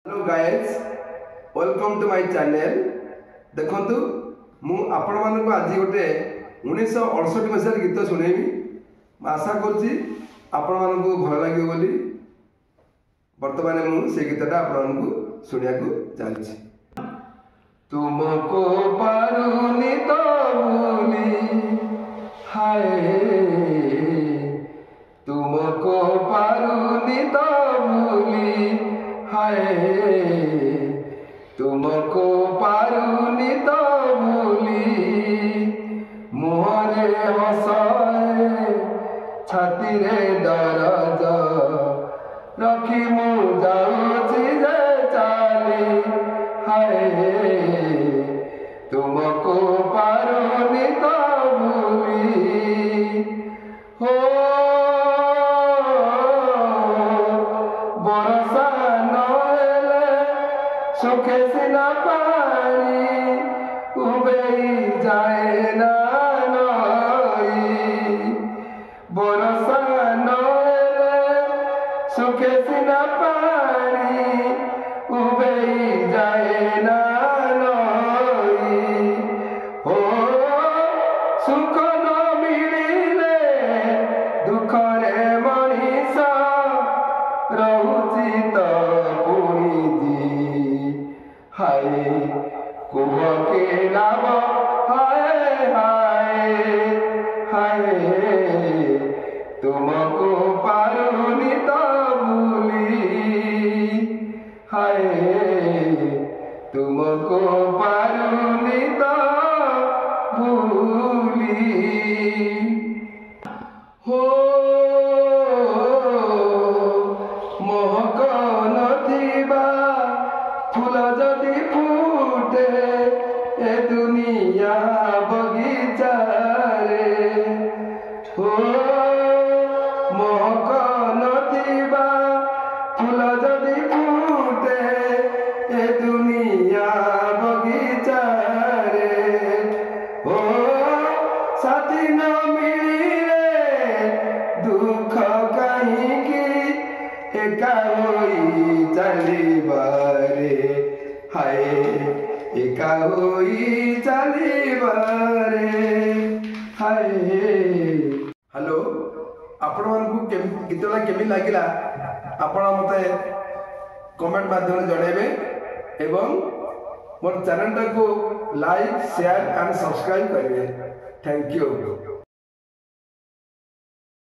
Hello guys, welcome to my channel. देखंतु मु आपण मानक आज गोटे 1968 मसीह गीत सुनेबी। आशा करछि आपण मानक भल लागियो बोली वर्तमान मु से गीतटा आपण मानक सुनिया को चाहछि। तुमको पारुनी तो भूली हाय, तुमको पारुनी तो भूली हाय, तुमको पारुनी तो भूली। मुहरे हसाए छाती रे दरज रखी मु जाऊची जे चाली हाय, तुमको पारुनी तो भूली। हो बरसा सुखे सिना पानी उबेई जाए ना नई, बरसा नएले सुखे सिना पानी उबेई जाए ना नई। हो सुख न मिलिले दुख रे मनीष रहुची तो पुणी दी हाय, कुह के लाभ हाय हाय हाय, तुमको पारुनी तो भूली हाय, तुमको पारुनी तो भूली। हो महक नथिबा फूल जदि फुटे ए दुनिया बगीचा रे। हो महक नथिबा फूल जदि फुटे ए दुनिया बगीचा रे। हो साथी न मिलिले दुख कहीं एका होई चलिबारे हाय, एका होई चलिबारे हाय। हेलो, आपण मानकु गीतटा केमि लागिला आपण मते कमेंट माध्यम जणेबे एवं मोर चैनल को लाइक शेयर एंड सब्सक्राइब करेंगे। Thank you.